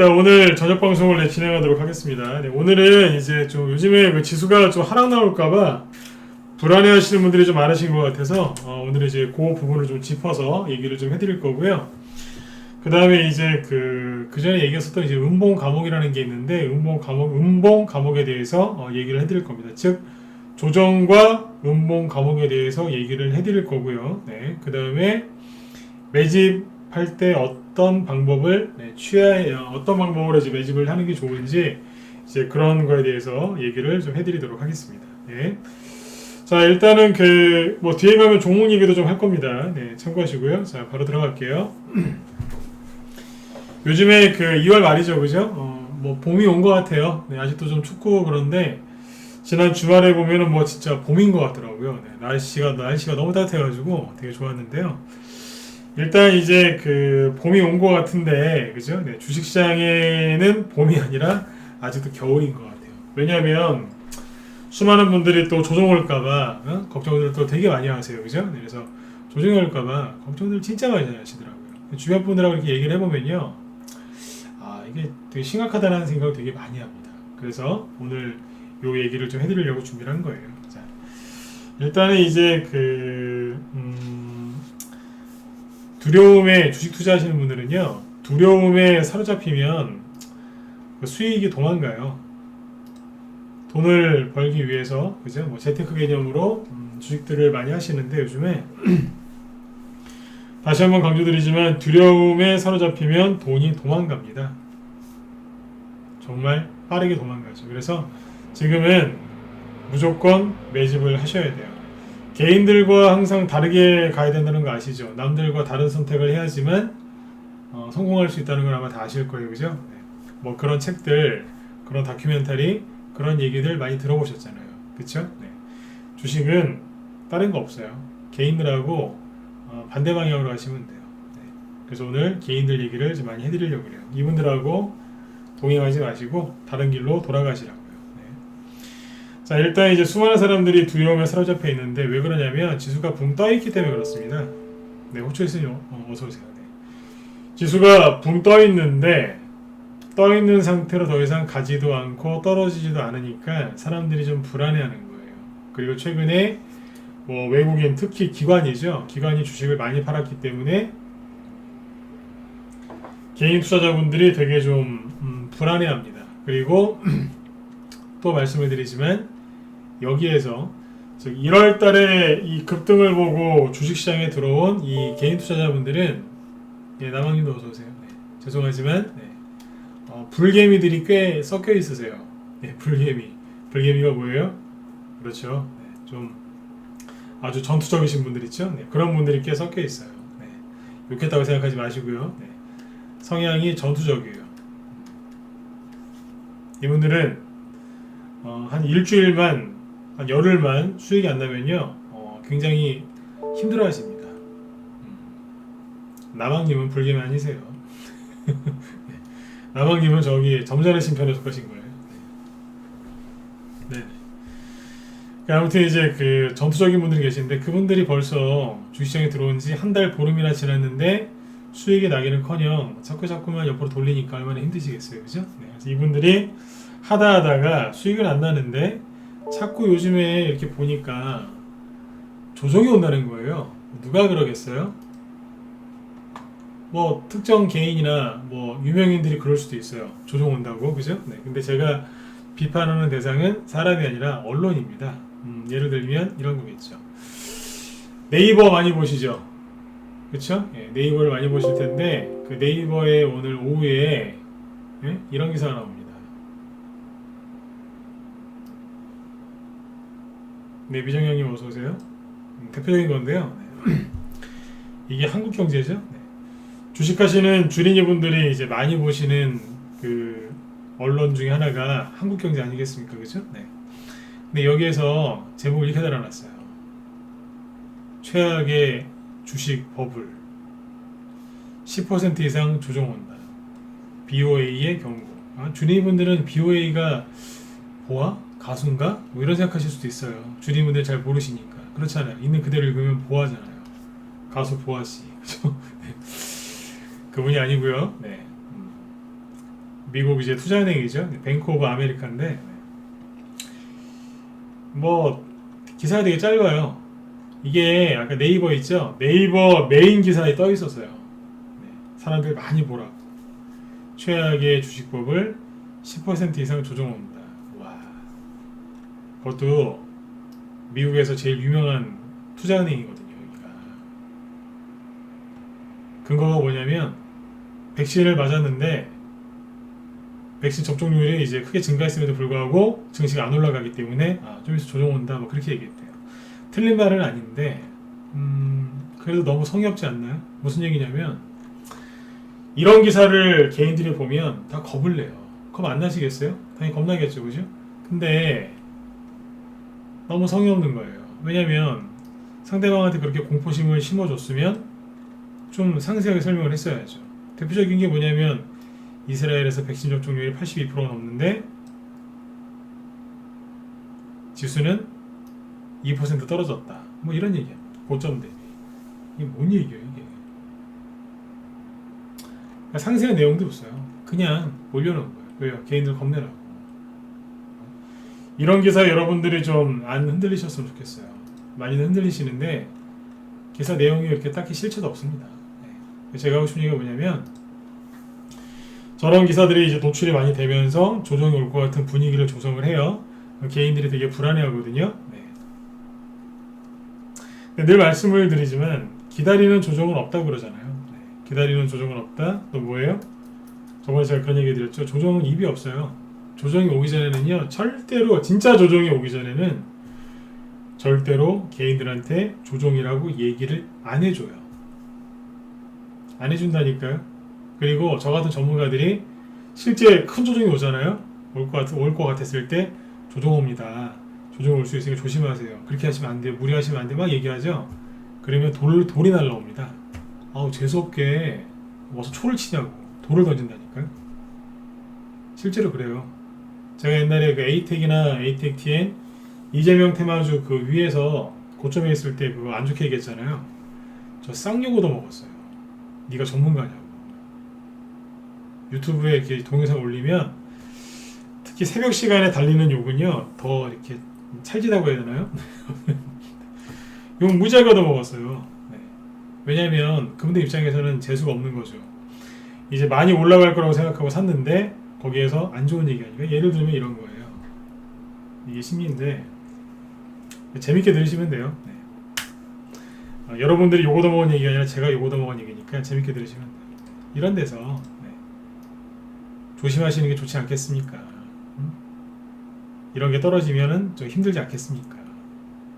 일단 오늘 저녁 방송을 진행하도록 하겠습니다. 네, 오늘은 이제 좀 요즘에 그 지수가 좀 하락 나올까봐 불안해하시는 분들이 좀 많으신 것 같아서 오늘 이제 그 부분을 좀 짚어서 얘기를 좀 해드릴 거고요. 그 다음에 이제 그 전에 얘기했었던 이제 음봉 감옥이라는 게 있는데 음봉 감옥에 대해서 얘기를 해드릴 겁니다. 즉 조정과 음봉 감옥에 대해서 얘기를 해드릴 거고요. 네, 그 다음에 매집할 때 어떤 방법을 어떤 방법으로 이제 매집을 하는 게 좋은지 이제 그런 거에 대해서 얘기를 좀 해드리도록 하겠습니다. 네. 자, 일단은 그 뭐 뒤에 가면 종목 얘기도 좀 할 겁니다. 네, 참고하시고요. 자, 바로 들어갈게요. 요즘에 그 2월 말이죠, 그죠? 뭐 봄이 온 것 같아요. 네, 아직도 좀 춥고 그런데 지난 주말에 보면은 뭐 진짜 봄인 것 같더라고요. 네, 날씨가 너무 따뜻해가지고 되게 좋았는데요. 일단 이제 그 봄이 온 것 같은데, 그죠? 네, 주식시장에는 봄이 아니라 아직도 겨울인 것 같아요. 왜냐하면 수많은 분들이 또 조정 올까봐 걱정들 또 되게 많이 하세요, 그죠? 네, 그래서 조정이 올까봐 걱정들 진짜 많이 하시더라고요. 주변 분들하고 이렇게 얘기를 해보면요, 이게 되게 심각하다는 생각을 되게 많이 합니다. 그래서 오늘 요 얘기를 좀 해드리려고 준비를 한 거예요. 자, 일단은 이제 두려움에 주식 투자하시는 분들은요, 두려움에 사로잡히면 수익이 도망가요. 돈을 벌기 위해서, 그죠? 뭐 재테크 개념으로 주식들을 많이 하시는데 요즘에 다시 한번 강조드리지만 두려움에 사로잡히면 돈이 도망갑니다. 정말 빠르게 도망가죠. 그래서 지금은 무조건 매집을 하셔야 돼요. 개인들과 항상 다르게 가야 된다는 거 아시죠? 남들과 다른 선택을 해야지만 성공할 수 있다는 걸 아마 다 아실 거예요, 그죠? 네. 뭐 그런 책들, 그런 다큐멘터리, 그런 얘기들 많이 들어보셨잖아요, 그쵸? 네. 주식은 다른 거 없어요. 개인들하고 반대 방향으로 하시면 돼요. 네. 그래서 오늘 개인들 얘기를 좀 많이 해드리려고 해요. 이분들하고 동행하지 마시고 다른 길로 돌아가시라고요. 네. 자, 일단 이제 수많은 사람들이 두려움에 사로잡혀 있는데 왜 그러냐면 지수가 붕 떠 있기 때문에 그렇습니다. 네, 호초이스님 어서 오세요. 네. 지수가 붕 떠 있는데 떠 있는 상태로 더 이상 가지도 않고 떨어지지도 않으니까 사람들이 좀 불안해하는 거예요. 그리고 최근에 뭐 외국인 특히 기관이죠. 기관이 주식을 많이 팔았기 때문에 개인 투자자분들이 되게 좀 불안해합니다. 그리고 또 말씀을 드리지만 여기에서 즉 1월 달에 이 급등을 보고 주식시장에 들어온 이 개인 투자자분들은 남학님도 어서 오세요. 네, 죄송하지만 불개미들이 꽤 섞여 있으세요. 네, 불개미가 뭐예요? 그렇죠. 네, 좀 아주 전투적이신 분들 있죠. 네, 그런 분들이 꽤 섞여 있어요. 네, 욕했다고 생각하지 마시고요. 네, 성향이 전투적이에요. 이분들은 한 일주일만, 한 열흘만 수익이 안 나면요, 굉장히 힘들어하십니다. 나방님은 불개미 아니세요. 네. 나방님은 저기 점잖으신 편에 속하신 거예요. 네. 아무튼 이제 그 전투적인 분들이 계시는데 그분들이 벌써 주식시장에 들어온 지 한 달 보름이나 지났는데 수익이 나기는커녕 자꾸만 옆으로 돌리니까 얼마나 힘드시겠어요, 그죠? 네, 그래서 이분들이 하다가 수익은 안 나는데 자꾸 요즘에 이렇게 보니까 조정이 온다는 거예요. 누가 그러겠어요? 뭐 특정 개인이나 뭐 유명인들이 그럴 수도 있어요. 조정 온다고, 그죠? 네, 근데 제가 비판하는 대상은 사람이 아니라 언론입니다. 예를 들면 이런 거겠죠. 네이버 많이 보시죠? 그쵸? 예, 네이버를 많이 보실 텐데 그 네이버에 오늘 오후에 이런 기사가 나옵니다. 네, 미정형님 어서 오세요. 대표적인 건데요. 네. 이게 한국경제죠. 네. 주식하시는 주린이 분들이 이제 많이 보시는 그 언론 중에 하나가 한국경제 아니겠습니까, 그죠? 네. 근데 여기에서 제목을 이렇게 달아놨어요. 최악의 주식 버블 10% 이상 조정 온다. BOA의 경고. 주린이분들은 BOA가 보아? 가수인가? 뭐 이런 생각하실 수도 있어요. 주린이분들 잘 모르시니까. 그렇잖아요. 있는 그대로 읽으면 보아잖아요. 가수 보아씨. 그죠? 네. 그분이 아니고요. 네. 미국 이제 투자은행이죠. 뱅크 오브 아메리카인데 뭐 기사가 되게 짧아요. 이게 아까 네이버 있죠? 네이버 메인 기사에 떠 있었어요. 사람들이 많이 보라고. 최악의 주식법을 10% 이상 조정합니다. 와. 그것도 미국에서 제일 유명한 투자은행이거든요. 여기가. 근거가 뭐냐면 백신을 맞았는데 백신 접종률이 이제 크게 증가했음에도 불구하고 증시가 안 올라가기 때문에 좀 있어 조정 온다 뭐 그렇게 얘기했대요. 틀린 말은 아닌데 그래도 너무 성의 없지 않나요? 무슨 얘기냐면 이런 기사를 개인들이 보면 다 겁을 내요. 겁 안 나시겠어요? 당연히 겁나겠죠, 그죠? 근데 너무 성의 없는 거예요. 왜냐면 상대방한테 그렇게 공포심을 심어줬으면 좀 상세하게 설명을 했어야죠. 대표적인 게 뭐냐면 이스라엘에서 백신 접종률이 82%가 넘는데 지수는 2% 떨어졌다. 뭐 이런 얘기야. 고점 대비. 이게 뭔 얘기예요, 이게? 그러니까 상세한 내용도 없어요. 그냥 올려놓은 거예요. 왜요? 개인들 겁내라고. 이런 기사 여러분들이 좀 안 흔들리셨으면 좋겠어요. 많이는 흔들리시는데 기사 내용이 이렇게 딱히 실체도 없습니다. 제가 하고 싶은 얘기가 뭐냐면 저런 기사들이 이제 노출이 많이 되면서 조정이 올 것 같은 분위기를 조성을 해요. 개인들이 되게 불안해하거든요. 늘 말씀을 드리지만 기다리는 조정은 없다고 그러잖아요. 기다리는 조정은 없다. 또 뭐예요? 저번에 제가 그런 얘기 드렸죠. 조정은 입이 없어요. 조정이 오기 전에는요. 절대로 진짜 조정이 오기 전에는 절대로 개인들한테 조정이라고 얘기를 안 해줘요. 안 해준다니까요. 그리고 저 같은 전문가들이 실제 큰 조정이 오잖아요. 올 것 같았을 때 조정 옵니다. 조정 올 수 있으니까 조심하세요. 그렇게 하시면 안 돼요. 무리하시면 안 돼요. 막 얘기하죠. 그러면 돌이 날라옵니다. 아우 재수없게 와서 초를 치냐고 돌을 던진다니까요. 실제로 그래요. 제가 옛날에 그 에이텍이나 에이텍TN 이재명 테마주 그 위에서 고점에 있을 때 그거 안 좋게 얘기했잖아요. 저 쌍욕 얻어먹었어요. 네가 전문가냐고. 유튜브에 이렇게 동영상 올리면 특히 새벽 시간에 달리는 욕은요 더 이렇게 찰지다고 해야 되나요? 욕 무지하게 얻어먹었어요. 왜냐하면 그분들 입장에서는 재수가 없는 거죠. 이제 많이 올라갈 거라고 생각하고 샀는데 거기에서 안 좋은 얘기가 아니라 예를 들면 이런 거예요. 이게 심리인데 재밌게 들으시면 돼요. 여러분들이 욕 얻어먹은 얘기가 아니라 제가 욕 얻어먹은 얘기니까 재밌게 들으시면 돼요. 이런 데서 조심하시는 게 좋지 않겠습니까? 이런 게 떨어지면은 좀 힘들지 않겠습니까?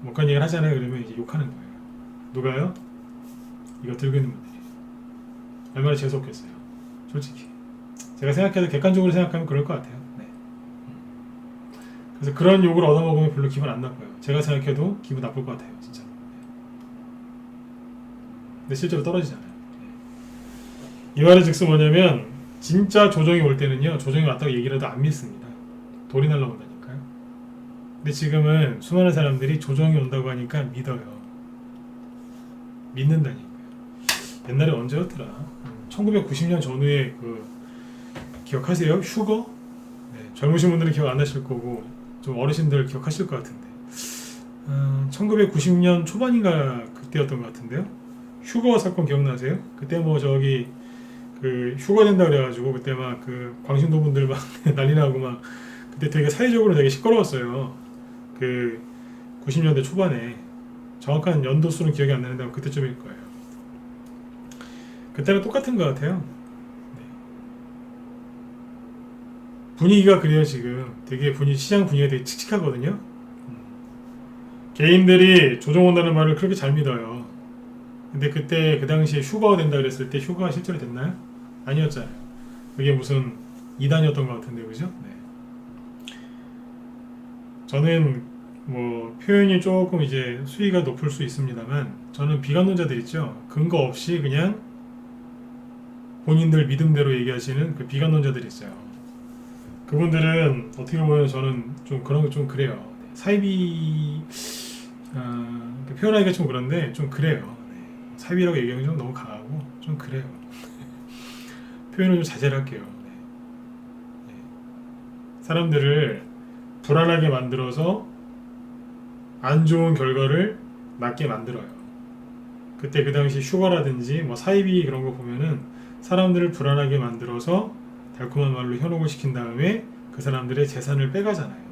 뭐 그런 얘기를 하잖아요. 그러면 이제 욕하는 거예요. 누가요? 이거 들고 있는 분들이. 얼마나 재수없겠어요. 솔직히. 제가 생각해도 객관적으로 생각하면 그럴 것 같아요. 그래서 그런 욕을 얻어먹으면 별로 기분 안 나빠요. 제가 생각해도 기분 나쁠 것 같아요. 진짜. 근데 실제로 떨어지잖아요. 이 말의 즉슨 뭐냐면 진짜 조정이 올 때는요. 조정이 왔다고 얘기를 해도 안 믿습니다. 돌이 날라온다니까요. 근데 지금은 수많은 사람들이 조정이 온다고 하니까 믿어요. 믿는다니까요. 옛날에 언제였더라? 1990년 전후에 그 기억하세요? 휴거? 젊으신 분들은 기억 안 나실 거고 좀 어르신들 기억하실 것 같은데 1990년 초반인가 그때였던 것 같은데요. 휴거 사건 기억나세요? 그때 뭐 저기 그 휴가 된다 그래가지고 그때 막 그 광신도 분들 막 난리 나고 막 그때 되게 사회적으로 되게 시끄러웠어요. 그 90년대 초반에 정확한 연도수는 기억이 안 나는데 그때쯤일 거예요. 그때랑 똑같은 것 같아요. 분위기가 그래요. 지금 되게 시장 분위기가 되게 칙칙하거든요. 개인들이 조정 온다는 말을 그렇게 잘 믿어요. 근데 그때 그 당시에 휴가가 된다 그랬을 때 휴가가 실제로 됐나요? 아니었잖아요. 그게 무슨 이단이었던 것 같은데 그죠? 저는 뭐 표현이 조금 이제 수위가 높을 수 있습니다만 저는 비관론자들 있죠. 근거 없이 그냥 본인들 믿음대로 얘기하시는 그 비관론자들이 있어요. 그분들은 어떻게 보면 저는 좀 그런 거 좀 그래요. 사이비 표현하기가 좀 그런데 좀 그래요. 사이비라고 얘기하면 좀 너무 강하고 좀 그래요. 표현을 좀 자제를 할게요. 사람들을 불안하게 만들어서 안 좋은 결과를 낳게 만들어요. 그때 그 당시 휴가라든지 뭐 사이비 그런 거 보면은 사람들을 불안하게 만들어서 달콤한 말로 현혹을 시킨 다음에 그 사람들의 재산을 빼가잖아요.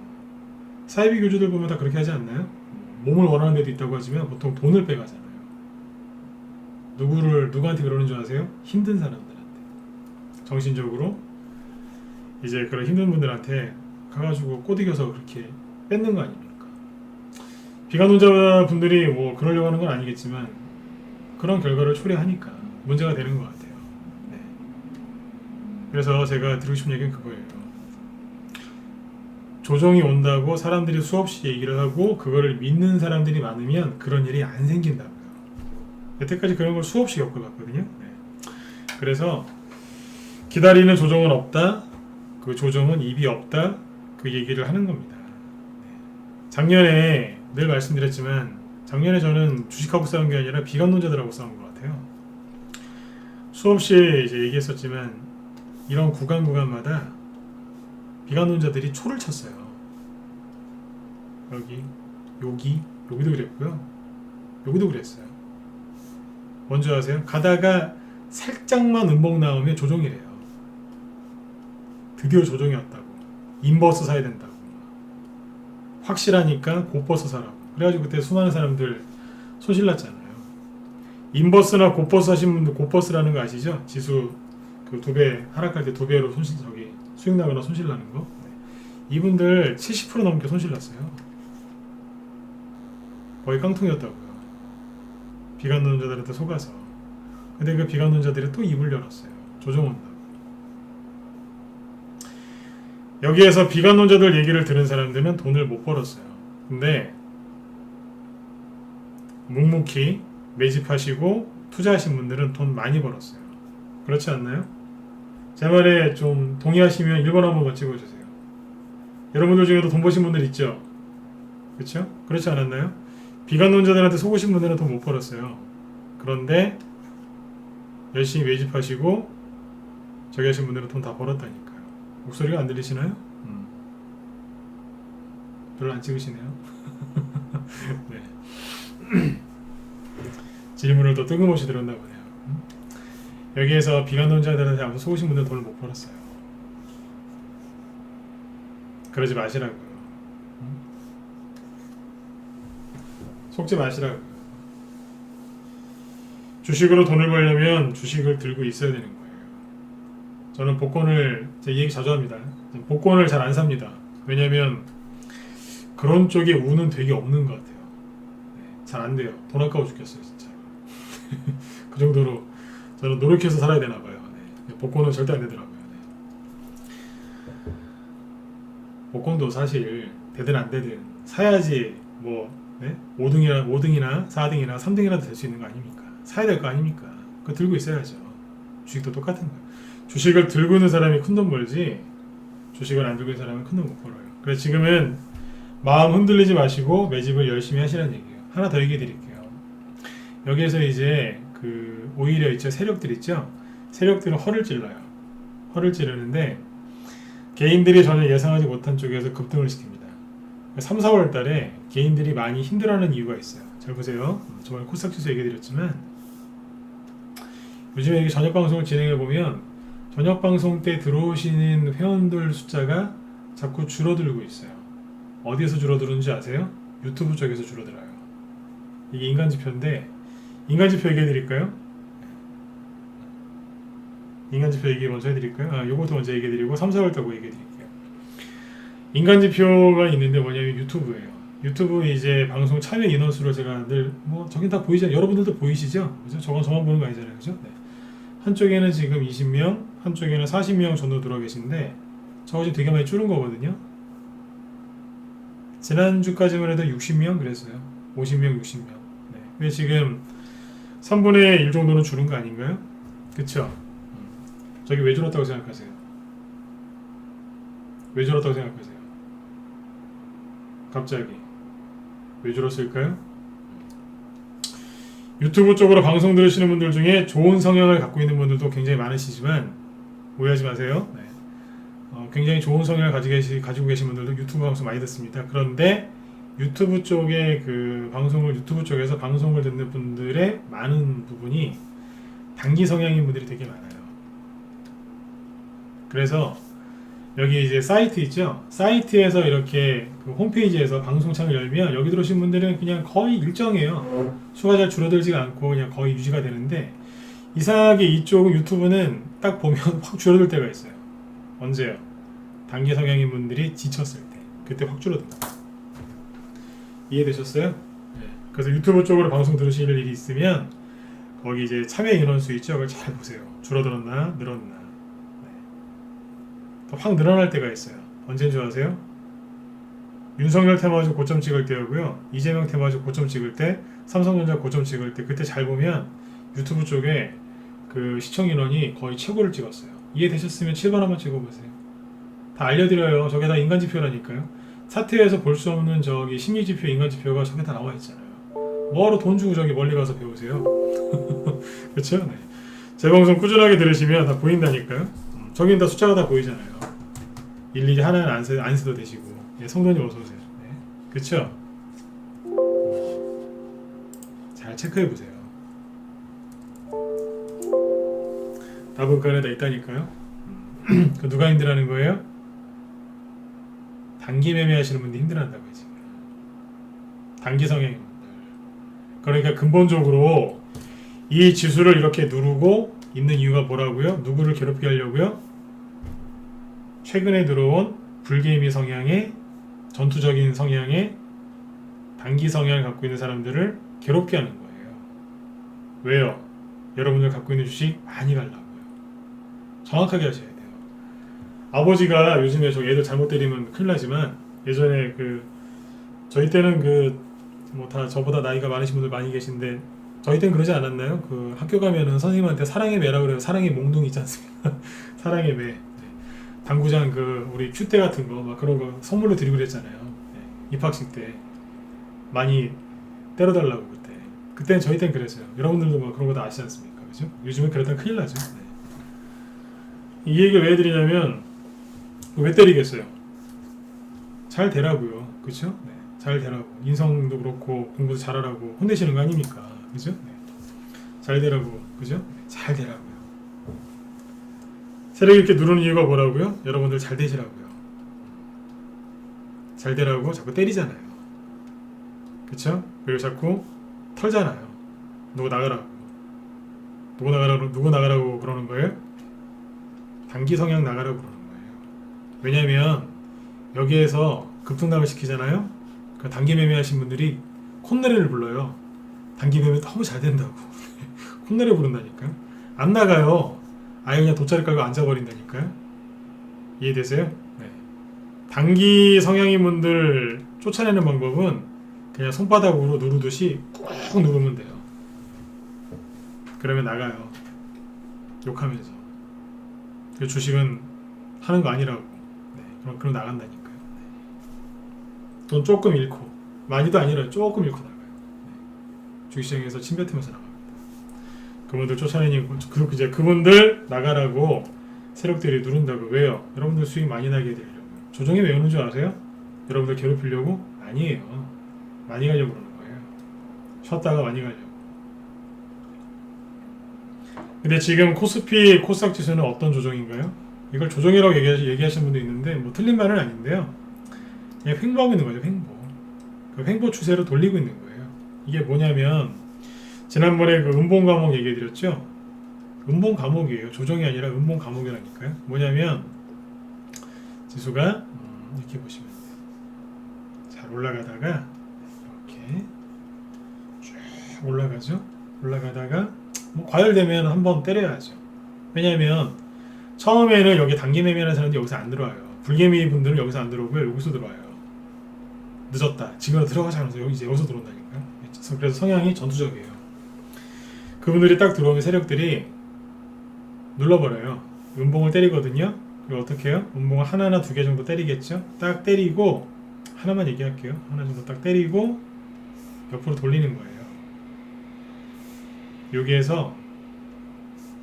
사이비 교주들 보면 다 그렇게 하지 않나요? 몸을 원하는 데도 있다고 하지만 보통 돈을 빼가잖아요. 누구한테 그러는 줄 아세요? 힘든 사람들한테. 정신적으로 이제 그런 힘든 분들한테 가가지고 꼬드겨서 그렇게 뺏는 거 아닙니까? 비관론자 분들이 뭐 그러려고 하는 건 아니겠지만 그런 결과를 초래하니까 문제가 되는 것 같아요. 네. 그래서 제가 드리고 싶은 얘기는 그거예요. 조정이 온다고 사람들이 수없이 얘기를 하고 그거를 믿는 사람들이 많으면 그런 일이 안 생긴다고요. 여태까지 그런 걸 수없이 겪어봤거든요. 네. 그래서 기다리는 조정은 없다. 그 조정은 입이 없다. 그 얘기를 하는 겁니다. 작년에 늘 말씀드렸지만 작년에 저는 주식하고 싸운 게 아니라 비관론자들하고 싸운 것 같아요. 수없이 이제 얘기했었지만 이런 구간마다 비관론자들이 초를 쳤어요. 여기도 그랬고요. 여기도 그랬어요. 뭔지 아세요? 가다가 살짝만 음봉 나오면 조정이래요. 드디어 조정이 왔다고. 인버스 사야 된다고. 확실하니까 곧버스 사라고. 그래가지고 그때 수많은 사람들 손실났잖아요. 인버스나 곧버스 하신 분들 곧버스라는 거 아시죠? 지수 그 2배 하락할 때 2배로 수익 나거나 손실 나는 거. 이분들 70% 넘게 손실 났어요. 거의 깡통이었다고요. 비관론자들한테 속아서. 근데 그 비관론자들이 또 입을 열었어요. 조정 온다고. 여기에서 비관론자들 얘기를 들은 사람들은 돈을 못 벌었어요. 근데 묵묵히 매집하시고 투자하신 분들은 돈 많이 벌었어요. 그렇지 않나요? 제 말에 좀 동의하시면 1번 한번 찍어주세요. 여러분들 중에도 돈 버신 분들 있죠? 그렇죠? 그렇지 않았나요? 비관론자들한테 속으신 분들은 돈 못 벌었어요. 그런데 열심히 매집하시고 저기 하신 분들은 돈 다 벌었다니까요. 목소리가 안 들리시나요? 별로 안 찍으시네요. 네. 질문을 또 뜬금없이 들었나 보네요. 여기에서 비관론자들한테 아무튼 속으신 분들은 돈을 못 벌었어요. 그러지 마시라고요. 속지 마시라고요. 주식으로 돈을 벌려면 주식을 들고 있어야 되는 거예요. 저는 복권을 제 얘기 자주 합니다. 복권을 잘 안 삽니다. 왜냐면 그런 쪽에 운은 되게 없는 것 같아요. 잘 안 돼요. 돈 아까워 죽겠어요, 진짜. 그 정도로 저는 노력해서 살아야 되나 봐요. 네. 복권은 절대 안 되더라고요. 네. 복권도 사실 되든 안 되든 사야지 뭐 5등이나 4등이나 3등이라도 될 수 있는 거 아닙니까? 사야 될 거 아닙니까? 그거 들고 있어야죠. 주식도 똑같은 거예요. 주식을 들고 있는 사람이 큰 돈 벌지 주식을 안 들고 있는 사람은 큰 돈 못 벌어요. 그래서 지금은 마음 흔들리지 마시고 매집을 열심히 하시라는 얘기예요. 하나 더 얘기해 드릴게요. 여기에서 이제 오히려 있죠. 세력들 있죠. 세력들은 허를 찔러요. 허를 찌르는데 개인들이 전혀 예상하지 못한 쪽에서 급등을 시킵니다. 3, 4월 달에 개인들이 많이 힘들어하는 이유가 있어요. 잘 보세요. 저번에 코스닥지수 얘기 드렸지만 요즘에 이게 저녁 방송을 진행해 보면 저녁 방송 때 들어오시는 회원들 숫자가 자꾸 줄어들고 있어요. 어디에서 줄어드는지 아세요? 유튜브 쪽에서 줄어들어요. 이게 인간지표인데 인간지표 얘기해 드릴까요? 인간지표 얘기 먼저 해드릴까요? 요것도 먼저 얘기해 드리고 3, 4월 달고 얘기해 드릴게요. 인간지표가 있는데 뭐냐면 유튜브예요. 유튜브 이제 방송 참여 인원수를 제가 늘 저긴 다 보이잖아요. 여러분들도 보이시죠? 그죠? 저만 보는 거 아니잖아요. 그죠? 네. 한쪽에는 지금 20명, 한쪽에는 40명 정도 들어와 계신데 저거 지금 되게 많이 줄은 거거든요. 지난주까지만 해도 60명 그랬어요. 50명, 60명. 네. 근데 지금 3분의 1 정도는 줄은 거 아닌가요? 그쵸? 저기 왜 줄었다고 생각하세요? 왜 줄었다고 생각하세요? 갑자기 왜 줄었을까요? 유튜브 쪽으로 방송 들으시는 분들 중에 좋은 성향을 갖고 있는 분들도 굉장히 많으시지만 오해하지 마세요. 네. 굉장히 좋은 성향을 가지고 계신 분들도 유튜브 방송 많이 듣습니다. 그런데 유튜브 쪽에 유튜브 쪽에서 방송을 듣는 분들의 많은 부분이 단기 성향인 분들이 되게 많아요. 그래서 여기 이제 사이트 있죠? 사이트에서 이렇게 그 홈페이지에서 방송창을 열면 여기 들어오신 분들은 그냥 거의 일정해요. 수가 잘 줄어들지가 않고 그냥 거의 유지가 되는데, 이상하게 이쪽은 유튜브는 딱 보면 확 줄어들 때가 있어요. 언제요? 단기 성향인 분들이 지쳤을 때, 그때 확 줄어든다. 이해되셨어요? 네. 그래서 유튜브 쪽으로 방송 들으실 일이 있으면 거기 이제 참여 인원수 있죠? 그걸 잘 보세요. 줄어들었나 늘었나. 네. 확 늘어날 때가 있어요. 언제인 줄 아세요? 윤석열 테마주 고점 찍을 때하고요, 이재명 테마주 고점 찍을 때, 삼성전자 고점 찍을 때, 그때 잘 보면 유튜브 쪽에 그 시청 인원이 거의 최고를 찍었어요. 이해되셨으면 7번 한번 찍어보세요. 다 알려드려요. 저게 다 인간지표라니까요. 사태에서 볼 수 없는 저기 심리지표, 인간지표가 저게 다 나와 있잖아요. 뭐하러 돈 주고 저기 멀리 가서 배우세요? 그렇죠? 네. 제 방송 꾸준하게 들으시면 다 보인다니까요. 저긴 다 숫자가 다 보이잖아요. 일일이 하나는 안 써도 되시고. 예, 성도님 어서 오세요. 네. 그렇죠? 잘 체크해 보세요. 답은 그 안에 다 있다니까요. 그 누가 힘들어하는 거예요? 단기 매매하시는 분들이 힘들어한다고요, 지금. 단기 성향인 분들. 그러니까 근본적으로 이 지수를 이렇게 누르고 있는 이유가 뭐라고요? 누구를 괴롭게 하려고요? 최근에 들어온 불개미 성향의, 전투적인 성향의 단기 성향을 갖고 있는 사람들을 괴롭게 하는 거예요. 왜요? 여러분들 갖고 있는 주식 많이 가려고요. 정확하게 하셔야 돼요. 아버지가 요즘에 저 애들 잘못 때리면 큰일 나지만, 예전에 저희 때는 뭐 다 저보다 나이가 많으신 분들 많이 계신데, 저희 때는 그러지 않았나요? 학교 가면은 선생님한테 사랑의 매라고 그래요. 사랑의 몽둥이 있지 않습니까? 사랑의 매. 네. 당구장 우리 큐대 같은 거 막 그런 거 선물로 드리고 그랬잖아요. 네. 입학식 때 많이 때려달라고 그때. 그때는 저희 때는 그랬어요. 여러분들도 뭐 그런 거 다 아시지 않습니까? 그죠? 요즘은 그랬다면 큰일 나죠. 네. 이 얘기를 왜 드리냐면, 왜 때리겠어요? 잘 되라고요. 그죠? 네. 잘 되라고. 인성도 그렇고 공부도 잘하라고 혼내시는 거 아닙니까? 그죠? 네. 잘 되라고. 그죠? 네. 잘 되라고요. 세력이 이렇게 누르는 이유가 뭐라고요? 여러분들 잘 되시라고요. 잘 되라고 자꾸 때리잖아요. 그쵸? 그리고 자꾸 털잖아요. 누구 나가라고. 누구 나가라고 그러는 거예요? 단기 성향 나가라고 그러는 거예요. 왜냐면 여기에서 급등락을 시키잖아요. 그 단기 매매하신 분들이 콧노래를 불러요. 단기 매매 너무 잘 된다고. 콧노래 부른다니까요. 안 나가요. 아예 그냥 돗자리 깔고 앉아버린다니까요. 이해되세요? 네. 단기 성향인 분들 쫓아내는 방법은 그냥 손바닥으로 누르듯이 꾹 누르면 돼요. 그러면 나가요. 욕하면서. 그 주식은 하는 거 아니라고. 네. 그럼 나간다니까요. 네. 돈 조금 잃고, 많이도 아니라 조금 잃고 나가요. 네. 주식시장에서 침뱉으면서 나갑니다. 그분들 쫓아내니까 이제 그분들 나가라고 세력들이 누른다고. 왜요? 여러분들 수익 많이 나게 해드리려고. 조정이 왜 오는 줄 아세요? 여러분들 괴롭히려고? 아니에요. 많이 가려고 그러는 거예요. 쉬었다가 많이 가려고. 근데 지금 코스피 코스닥 지수는 어떤 조정인가요? 이걸 조정이라고 얘기하시는 분도 있는데, 뭐 틀린 말은 아닌데요. 그냥 횡보하고 있는 거죠. 그 횡보 추세로 돌리고 있는 거예요. 이게 뭐냐면, 지난번에 음봉 감옥 얘기해드렸죠? 음봉 감옥이에요. 조정이 아니라 음봉 감옥이라니까요. 뭐냐면 지수가 이렇게 보시면 돼요. 잘 올라가다가 이렇게 쭉 올라가죠. 올라가다가 뭐 과열되면 한번 때려야죠. 왜냐면 처음에는 여기 단기 매매하는 사람들이 여기서 안 들어와요. 불개미 분들은 여기서 안 들어오고요. 여기서 들어와요. 늦었다. 지금 들어가지 않아서 이제 여기서 들어온다니까요. 그래서 성향이 전투적이에요. 그분들이 딱 들어오면 세력들이 눌러버려요. 음봉을 때리거든요. 그리고 어떻게 해요? 음봉을 하나나 두 개 정도 때리겠죠. 딱 때리고, 하나만 얘기할게요. 하나 정도 딱 때리고 옆으로 돌리는 거예요. 여기에서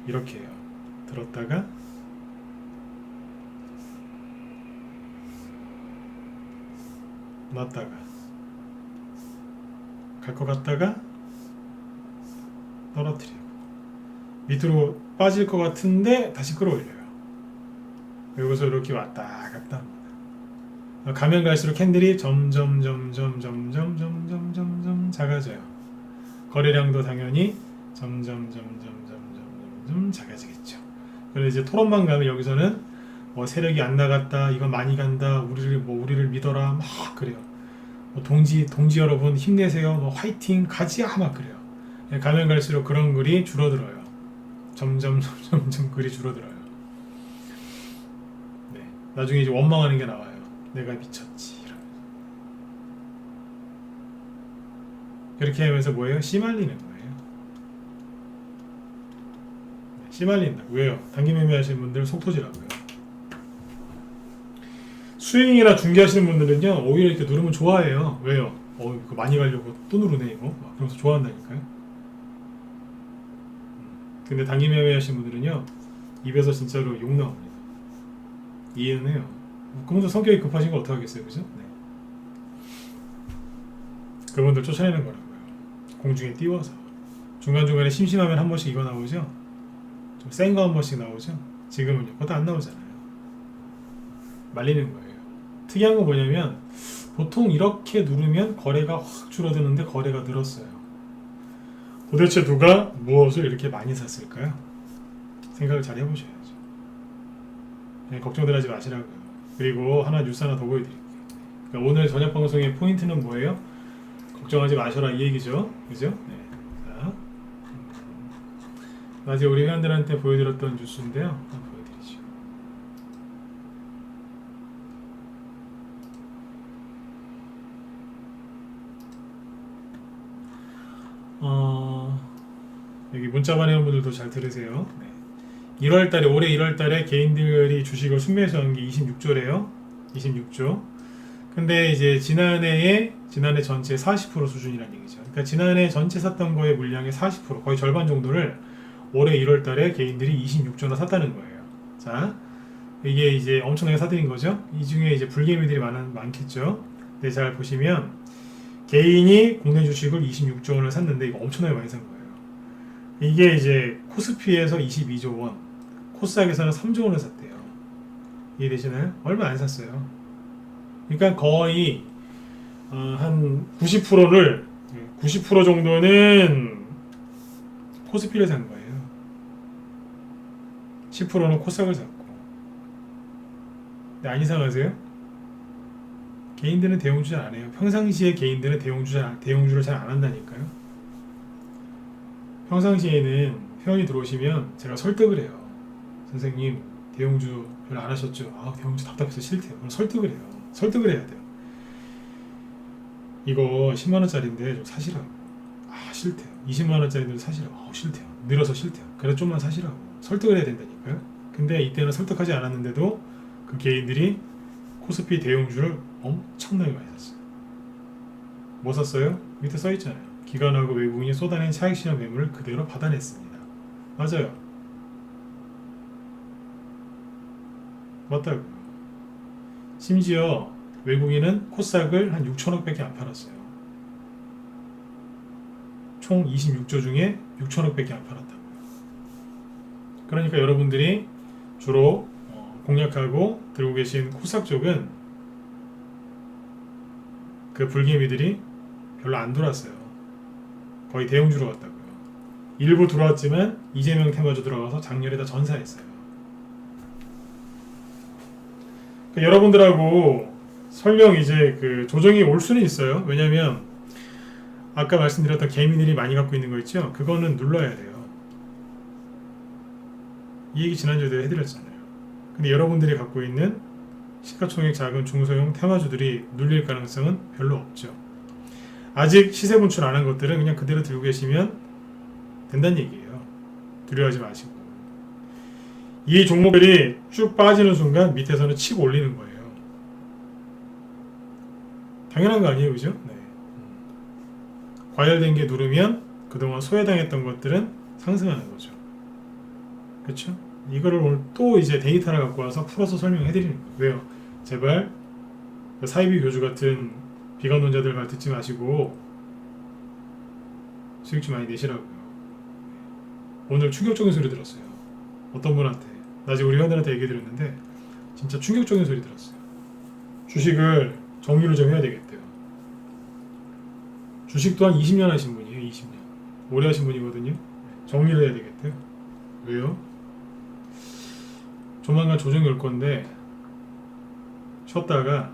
이렇게 해요. 들었다가 놨다가 갈 것 같다가 떨어뜨리고 밑으로 빠질 것 같은데 다시 끌어올려요. 여기서 이렇게 왔다 갔다 합니다. 가면 갈수록 캔들이 점점 작아져요. 거래량도 당연히 점점 작아지겠죠. 그래서 이제 토론만 가면 여기서는 뭐 세력이 안 나갔다, 이거 많이 간다, 우리를 믿어라 막 그래요. 뭐 동지 여러분 힘내세요, 뭐 화이팅 가지야 막 그래요. 가면 갈수록 그런 글이 줄어들어요. 점점 글이 줄어들어요. 네. 나중에 이제 원망하는 게 나와요. 내가 미쳤지. 이러면서. 그렇게 하면서 뭐예요? 씨말리는 거예요. 네, 씨말린다. 왜요? 단기 매매하시는 분들 속토지라고요. 스윙이나 중계하시는 분들은요, 오히려 이렇게 누르면 좋아해요. 왜요? 이거 많이 가려고 또 누르네 이거. 그러면서 좋아한다니까요. 근데 단기 매매하시는 분들은요, 입에서 진짜로 욕 나옵니다. 이해는 해요. 그분들 성격이 급하신 거 어떡하겠어요, 그죠? 네. 그분들 쫓아내는 거라고요. 공중에 띄워서. 중간중간에 심심하면 한 번씩 이거 나오죠? 좀 센 거 한 번씩 나오죠? 지금은요, 그것도 안 나오잖아요. 말리는 거예요. 특이한 건 뭐냐면, 보통 이렇게 누르면 거래가 확 줄어드는데 거래가 늘었어요. 도대체 누가 무엇을 이렇게 많이 샀을까요? 생각을 잘 해보셔야죠. 네, 걱정들 하지 마시라고요. 그리고 뉴스 하나 더 보여드릴게요. 그러니까 오늘 저녁 방송의 포인트는 뭐예요? 걱정하지 마셔라 이 얘기죠. 그죠? 네. 자, 낮에 우리 회원들한테 보여드렸던 뉴스인데요. 한번 보여드리죠. 여기 문자 받는 분들도 잘 들으세요. 네. 1월달에 올해 1월달에 개인들이 주식을 순매수한 게 26조래요. 26조. 근데 이제 지난해 전체 40% 수준이라는 얘기죠. 그러니까 지난해 전체 샀던 거의 물량의 40% 거의 절반 정도를 올해 1월달에 개인들이 26조나 샀다는 거예요. 자, 이게 이제 엄청나게 사들인 거죠. 이 중에 이제 불개미들이 많겠죠. 근데 잘 보시면 개인이 국내 주식을 26조 원을 샀는데 이거 엄청나게 많이 산 거예요. 이게 이제 코스피에서 22조 원, 코스닥에서는 3조 원을 샀대요. 이해되시나요? 얼마 안 샀어요. 그러니까 거의 한 90% 정도는 코스피를 산 거예요. 10%는 코스닥을 샀고. 근데 안 이상하세요? 개인들은 대형주 잘 안 해요. 평상시에 개인들은 대형주를 잘 안 한다니까요. 평상시에는 회원이 들어오시면 제가 설득을 해요. 선생님, 대형주 별로 안 하셨죠? 대형주 답답해서 싫대요. 그럼 설득을 해요. 설득을 해야 돼요. 이거 10만원짜리인데 좀 사시라고. 싫대요. 20만원짜리인데 사시라고. 싫대요. 늘어서 싫대요. 그래 좀만 사시라고. 설득을 해야 된다니까요. 근데 이때는 설득하지 않았는데도 그 개인들이 코스피 대형주를 엄청나게 많이 샀어요. 뭐 샀어요? 밑에 써있잖아요. 기관하고 외국인이 쏟아낸 차익실현 매물을 그대로 받아냈습니다. 맞아요. 맞다고요. 심지어 외국인은 코스닥을 한 6천억밖에 안 팔았어요. 총 26조 중에 6천억밖에 안 팔았다고요. 그러니까 여러분들이 주로 공략하고 들고 계신 코스닥 쪽은 그 불개미들이 별로 안 돌았어요. 거의 대형주로 갔다고요. 일부 들어왔지만 이재명 테마주 들어가서 작년에다 전사했어요. 그러니까 여러분들하고 설령 이제 그 조정이 올 수는 있어요. 왜냐면 아까 말씀드렸던 개미들이 많이 갖고 있는 거 있죠? 그거는 눌러야 돼요. 이 얘기 지난주에도 해드렸잖아요. 근데 여러분들이 갖고 있는 시가총액 작은 중소형 테마주들이 눌릴 가능성은 별로 없죠. 아직 시세 분출 안 한 것들은 그냥 그대로 들고 계시면 된다는 얘기예요. 두려워하지 마시고. 이 종목들이 쭉 빠지는 순간 밑에서는 치고 올리는 거예요. 당연한 거 아니에요, 그죠? 네. 과열된 게 누르면 그동안 소외당했던 것들은 상승하는 거죠. 그렇죠? 이거를 오늘 또 이제 데이터를 갖고 와서 풀어서 설명해 드리는 거예요. 왜요? 제발 사이비 교주 같은 비관론자들 말 듣지 마시고 수익 좀 많이 내시라고요. 오늘 충격적인 소리 들었어요. 어떤 분한테 낮에 우리 회원들한테 얘기 드렸는데 진짜 충격적인 소리 들었어요. 주식을 정리를 좀 해야 되겠대요. 주식 또한 20년 하신 분이에요. 20년 오래 하신 분이거든요. 정리를 해야 되겠대요. 왜요? 조만간 조정이 올 건데 쉬었다가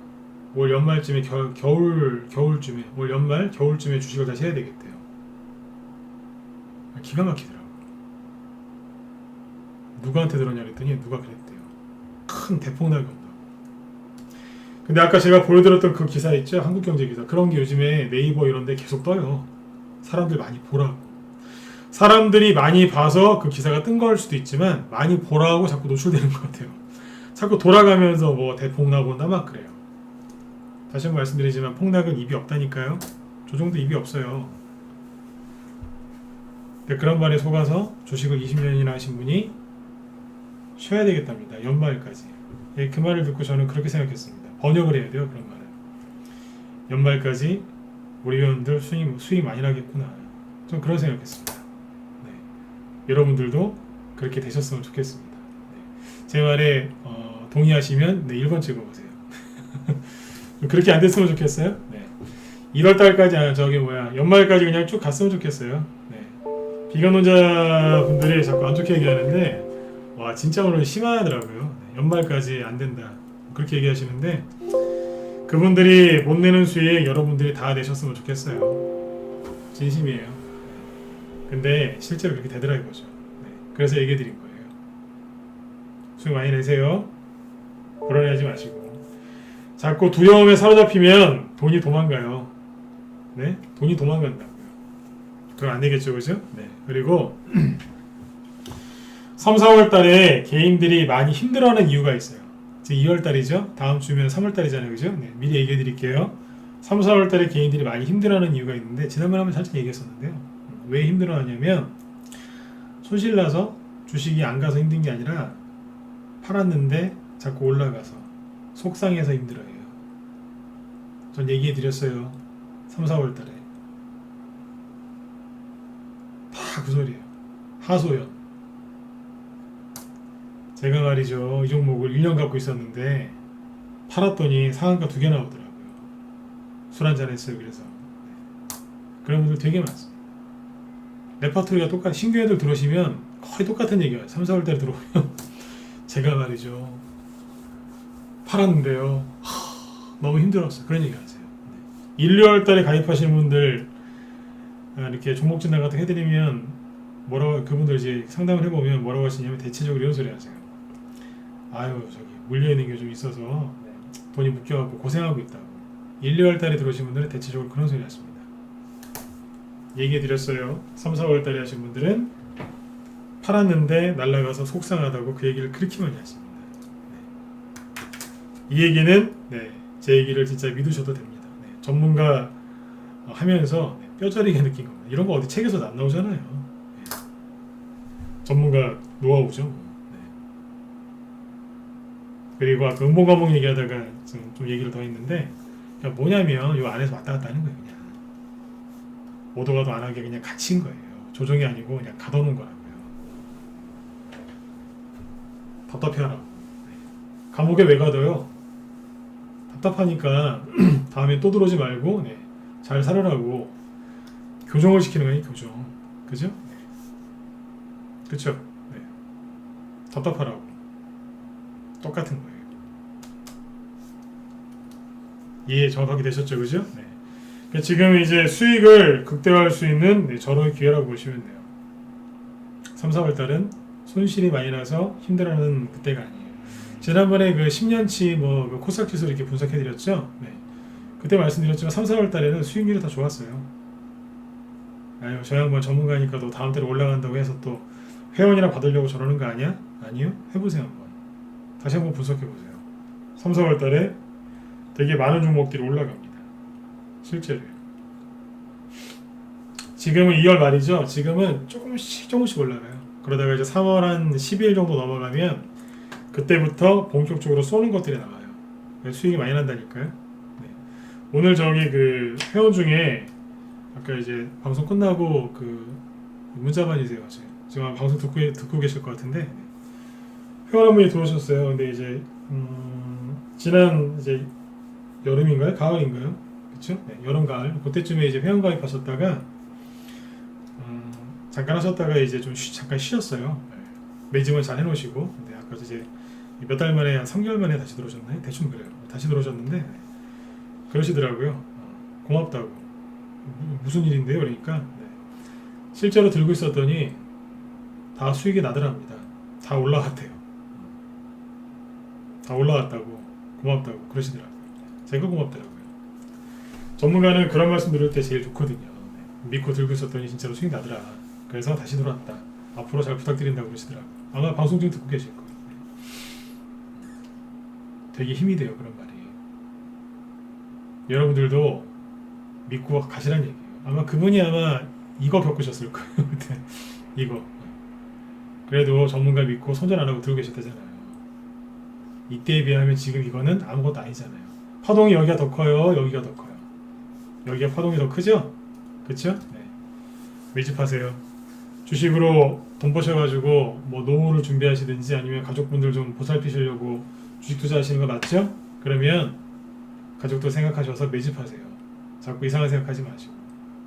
올 연말쯤에 겨울쯤에 올 연말 겨울쯤에 주식을 다시 해야 되겠대요. 기가 막히더라고. 누구한테 들었냐 그랬더니 누가 그랬대요. 큰 대폭락이 온다고. 근데 아까 제가 보여드렸던 그 기사 있죠? 한국경제 기사. 그런 게 요즘에 네이버 이런 데 계속 떠요. 사람들 많이 보라고. 사람들이 많이 봐서 그 기사가 뜬 걸 수도 있지만 많이 보라고 자꾸 노출되는 것 같아요. 자꾸 돌아가면서 뭐 대폭락 온다 막 그래요. 다시 한번 말씀드리지만 폭락은 입이 없다니까요. 조정도 입이 없어요. 근데 그런 말에 속아서 주식을 20년이나 하신 분이 쉬어야 되겠답니다. 연말까지. 예, 그 말을 듣고 저는 그렇게 생각했습니다. 번역을 해야 돼요. 그런 말을. 연말까지 우리 회원들 수익 많이 나겠구나. 좀 그런 생각했습니다. 네. 여러분들도 그렇게 되셨으면 좋겠습니다. 네. 제 말에 동의하시면 네, 1번 찍어보세요. 그렇게 안 됐으면 좋겠어요. 네. 1월달까지 연말까지 그냥 쭉 갔으면 좋겠어요. 네. 비관론자 분들이 자꾸 안 좋게 얘기하는데 와 진짜 오늘 심하더라고요. 네. 연말까지 안 된다 그렇게 얘기하시는데 그분들이 못 내는 수익 여러분들이 다 내셨으면 좋겠어요. 진심이에요. 근데 실제로 그렇게 되더라 이거죠. 네. 그래서 얘기해 드린 거예요. 수익 많이 내세요. 불안해하지 마시고. 자꾸 두려움에 사로잡히면 돈이 도망가요. 네? 돈이 도망간다고요. 그건 안 되겠죠, 그죠? 네. 그리고 3, 4월 달에 개인들이 많이 힘들어하는 이유가 있어요. 지금 2월 달이죠? 다음 주면 3월 달이잖아요, 그죠? 네. 미리 얘기해 드릴게요. 3, 4월 달에 개인들이 많이 힘들어하는 이유가 있는데 지난번에 한번 살짝 얘기했었는데요. 왜 힘들어하냐면 손실나서 주식이 안 가서 힘든 게 아니라 팔았는데 자꾸 올라가서 속상해서 힘들어해요. 전 얘기해 드렸어요. 3, 4월 달에 다 그 소리예요. 하소연. 제가 말이죠. 이 종목을 1년 갖고 있었는데 팔았더니 상한가 2개 나오더라고요. 술 한잔 했어요. 그래서 그런 분들 되게 많습니다. 레파토리가 똑같아. 신규 애들 들어오시면 거의 똑같은 얘기예요. 3, 4월 달에 들어오면 제가 말이죠. 팔았는데요. 너무 힘들었어요. 그런 얘기 하세요. 1, 2월 달에 가입하시는 분들 이렇게 종목 진단 같은 거 해드리면 그분들 이제 상담을 해보면 뭐라고 하시냐면 대체적으로 이런 소리 하세요. 아유 저기 물려있는 게 좀 있어서 돈이 묶여갖고 고생하고 있다고. 1, 2월 달에 들어오신 분들은 대체적으로 그런 소리 하십니다. 얘기해 드렸어요. 3, 4월 달에 하신 분들은 팔았는데 날라가서 속상하다고 그 얘기를 그렇게 많이 하십니다. 이 얘기는 제 얘기를 진짜 믿으셔도 됩니다. 전문가 하면서 뼈저리게 느낀 겁니다. 이런 거 어디 책에서도 안 나오잖아요. 전문가 노하우죠. 그리고 아까 음봉가봉 얘기하다가 좀 얘기를 더 했는데 그러니까 뭐냐면 요 안에서 왔다 갔다 하는 거예요. 그냥 오도 가도 안 하게 그냥 갇힌 거예요. 조정이 아니고 그냥 가둬놓은 거라고요. 답답해하라고. 감옥에 왜 가둬요? 답답하니까 다음에 또 들어오지 말고 잘 살아라고 교정을 시키는 거예요. 교정. 그죠? 그쵸? 답답하라고. 똑같은 거예요. 이해 정확하게 되셨죠? 그죠? 그러니까 지금 이제 수익을 극대화할 수 있는 저런 기회라고 보시면 돼요. 3, 4월 달은 손실이 많이 나서 힘들어하는 그때가 아니에요. 지난번에 그 10년치 그 코스닥 지수 이렇게 분석해드렸죠? 그때 말씀드렸지만 3, 4월 달에는 수익률이 다 좋았어요. 아유, 저 양반 전문가니까 또 다음 달에 올라간다고 해서 또 회원이랑 받으려고 저러는 거 아니야? 아니요? 해보세요 한번. 다시 한번 분석해보세요. 3, 4월 달에 되게 많은 종목들이 올라갑니다. 실제로요. 지금은 2월 말이죠. 지금은 조금씩 올라가요. 그러다가 이제 3월 한 12일 정도 넘어가면 그때부터 본격적으로 쏘는 것들이 나와요. 수익이 많이 난다니까요. 오늘 저기 그 회원 중에 아까 이제 방송 끝나고 그 문자반이세요. 지금 아마 방송 듣고 계실 것 같은데 회원 한 분이 들어오셨어요. 근데 이제 지난 이제 여름인가요? 가을인가요? 그쵸? 네, 여름 가을 그때쯤에 이제 회원 가입하셨다가 잠깐 하셨다가 이제 좀 잠깐 쉬셨어요. 네. 매짐을 잘 해놓으시고 근데 아까 이제 몇 달 만에 한 3개월 만에 다시 들어오셨나요? 대충 그래요. 다시 들어오셨는데 그러시더라고요. 고맙다고. 무슨 일인데요? 그러니까 네. 실제로 들고 있었더니 다 수익이 나더랍니다. 다 올라갔대요. 다 올라갔다고 고맙다고 그러시더라고요. 제가 고맙더라고요. 전문가는 그런 말씀 들을 때 제일 좋거든요. 네. 믿고 들고 있었더니 진짜로 수익 나더라. 그래서 다시 들어왔다. 앞으로 잘 부탁드린다고 그러시더라고요. 아마 방송 중 듣고 계실 거예요. 되게 힘이 돼요. 그런 말이. 여러분들도 믿고 가시란 얘기예요. 아마 그분이 아마 이거 겪으셨을 거예요. 이거. 그래도 전문가 믿고 손절 안 하고 들고 계셨다잖아요. 이때에 비하면 지금 이거는 아무것도 아니잖아요. 파동이 여기가 더 커요. 여기가 더 커요. 여기가 파동이 더 크죠? 그쵸? 네. 매집하세요. 주식으로 돈 버셔가지고 뭐 노후를 준비하시든지 아니면 가족분들 좀 보살피시려고 주식 투자하시는 거 맞죠? 그러면 가족도 생각하셔서 매집하세요. 자꾸 이상한 생각하지 마시고.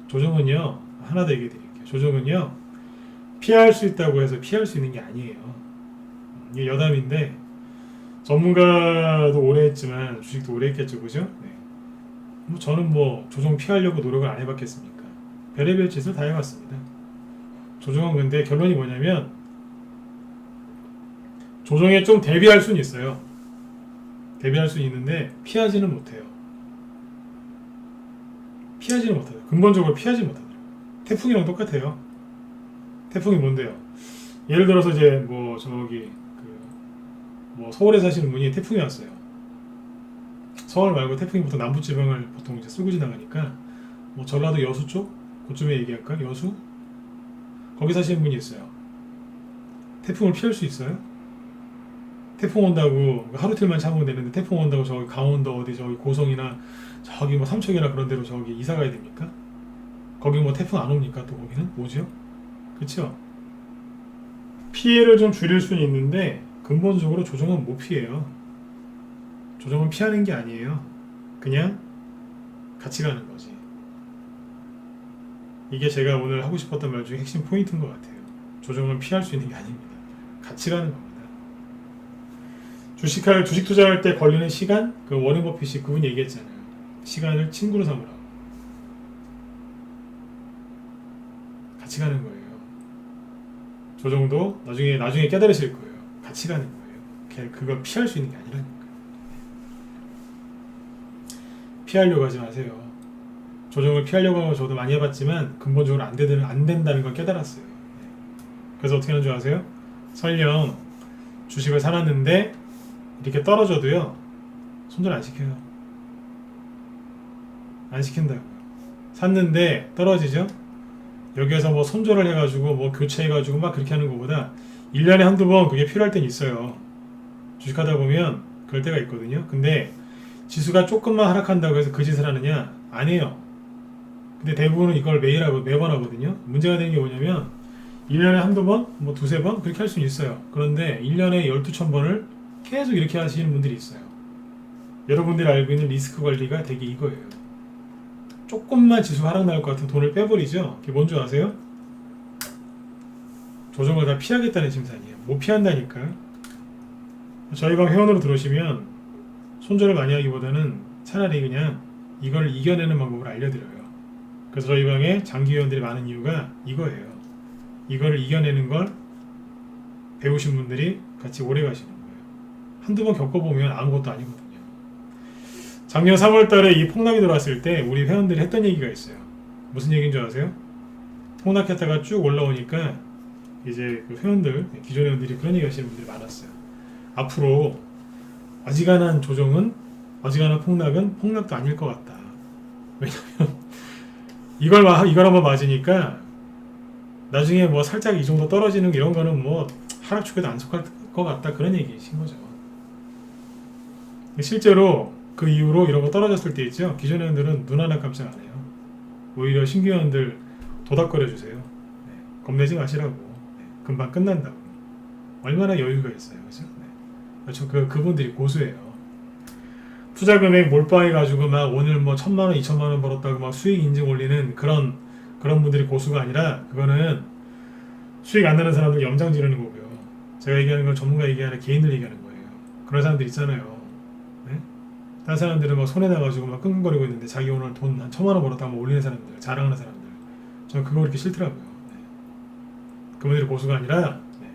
조정은요 하나 더 얘기해 드릴게요. 조정은요 피할 수 있다고 해서 피할 수 있는 게 아니에요. 이게 여담인데 전문가도 오래 했지만 주식도 오래 했겠죠, 그죠? 네. 뭐 저는 뭐 조정 피하려고 노력을 안 해봤겠습니까? 별의별 짓을 다 해봤습니다. 조정은 근데 결론이 뭐냐면 조정에 좀 대비할 수는 있어요. 대비할 수는 있는데 피하지는 못해요. 피하지는 못해요. 근본적으로 피하지 못하더라고요. 태풍이랑 똑같아요. 태풍이 뭔데요? 예를 들어서 이제 뭐 저기 뭐 서울에 사시는 분이 태풍이 왔어요. 서울 말고 태풍이 보통 남부지방을 보통 이제 쓸고 지나가니까 뭐 전라도 여수 쪽 그쯤에 얘기할까? 여수? 거기 사시는 분이 있어요. 태풍을 피할 수 있어요? 태풍 온다고 하루 이틀만 참으면 되는데 태풍 온다고 저기 강원도 어디 저기 고성이나 저기 뭐 삼척이나 그런 데로 저기 이사 가야 됩니까? 거기 뭐 태풍 안 옵니까? 또 거기는 오죠? 그쵸? 피해를 좀 줄일 수는 있는데 근본적으로 조정은 못 피해요. 조정은 피하는 게 아니에요. 그냥 같이 가는 거지. 이게 제가 오늘 하고 싶었던 말 중에 핵심 포인트인 것 같아요. 조정은 피할 수 있는 게 아닙니다. 같이 가는 겁니다. 주식 투자할 때 걸리는 시간? 그 워렌 버핏이 그분이 얘기했잖아요. 시간을 친구로 삼으라고. 같이 가는 거예요. 조정도 나중에 깨달으실 거예요. 같이 가는 거예요. 그걸 피할 수 있는 게 아니라니까. 피하려고 하지 마세요. 조정을 피하려고 하고 저도 많이 해봤지만 근본적으로 안 된다는 걸 깨달았어요. 그래서 어떻게 하는 줄 아세요? 설령 주식을 사놨는데 이렇게 떨어져도요 손절 안 시켜요. 안 시킨다고요. 샀는데 떨어지죠? 여기에서 뭐 손절을 해가지고 뭐 교체해가지고 막 그렇게 하는 것보다 1년에 한두 번 그게 필요할 땐 있어요. 주식하다 보면 그럴 때가 있거든요. 근데 지수가 조금만 하락한다고 해서 그 짓을 하느냐? 안 해요. 근데 대부분은 이걸 매번 하거든요. 문제가 되는 게 뭐냐면 1년에 한두 번, 뭐 두세 번 그렇게 할 수는 있어요. 그런데 1년에 12,000번을 계속 이렇게 하시는 분들이 있어요. 여러분들이 알고 있는 리스크 관리가 되게 이거예요. 조금만 지수 하락 날 것 같은 돈을 빼버리죠. 그게 뭔지 아세요? 조정을 다 피하겠다는 심산이에요. 못 피한다니까. 저희 방 회원으로 들어오시면 손절을 많이 하기보다는 차라리 그냥 이걸 이겨내는 방법을 알려드려요. 그래서 저희 방에 장기 회원들이 많은 이유가 이거예요. 이거를 이겨내는 걸 배우신 분들이 같이 오래 가시는 거예요. 한두 번 겪어보면 아무것도 아니거든요. 작년 3월 달에 이 폭락이 들어왔을 때 우리 회원들이 했던 얘기가 있어요. 무슨 얘기인 줄 아세요? 폭락했다가 쭉 올라오니까 이제 그 회원들, 기존 회원들이 그런 얘기 하시는 분들이 많았어요. 앞으로 어지간한 폭락은 폭락도 아닐 것 같다. 왜냐면 이걸 한번 맞으니까 나중에 뭐 살짝 이 정도 떨어지는 이런 거는 뭐 하락축에도 안 속할 것 같다. 그런 얘기이신 거죠. 실제로 그 이후로 이런 거 떨어졌을 때 있죠. 기존 회원들은 눈 하나 깜짝 안 해요. 오히려 신규 회원들 도닥거려 주세요. 네. 겁내지 마시라고. 네. 금방 끝난다고. 얼마나 여유가 있어요, 그죠? 네. 그렇죠. 그분들이 고수예요. 투자 금액 몰빵해 가지고 막 오늘 뭐 1,000만 원, 2,000만 원 벌었다고 막 수익 인증 올리는 그런 분들이 고수가 아니라 그거는 수익 안 나는 사람들 염장 지르는 거고요. 제가 얘기하는 건 전문가 얘기하는 개인들 얘기하는 거예요. 그런 사람들 있잖아요. 네? 다른 사람들은 막 손에 나가지고 막 끙끙거리고 있는데 자기 오늘 돈 한 1,000만 원 벌었다고 막 올리는 사람들, 자랑하는 사람들. 저는 그거 그렇게 싫더라고요. 네. 그분들이 고수가 아니라 네.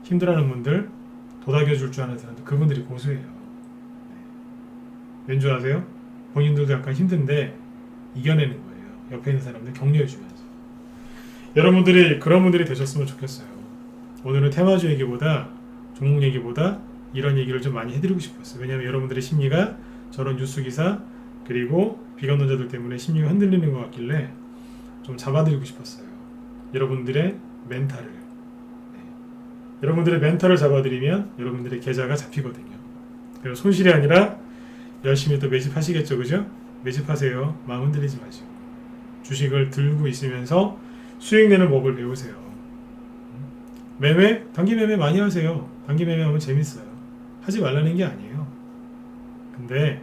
힘들어하는 분들, 도닥여줄 줄 아는 사람들, 그분들이 고수예요. 네. 왠 줄 아세요? 본인들도 약간 힘든데 이겨내는 거예요. 옆에 있는 사람들 격려해주면서. 여러분들이 그런 분들이 되셨으면 좋겠어요. 오늘은 테마주 얘기보다 종목 얘기보다 이런 얘기를 좀 많이 해드리고 싶었어요. 왜냐하면 여러분들의 심리가 저런 뉴스 기사 그리고 비관론자들 때문에 심리가 흔들리는 것 같길래 좀 잡아드리고 싶었어요. 여러분들의 멘탈을. 네. 여러분들의 멘탈을 잡아드리면 여러분들의 계좌가 잡히거든요. 그래서 손실이 아니라 열심히 또 매집하시겠죠, 그죠? 매집하세요. 마음 흔들리지 마시고 주식을 들고 있으면서 수익 내는 법을 배우세요. 매매, 단기 매매 많이 하세요. 단기 매매하면 재밌어요. 하지 말라는 게 아니에요. 근데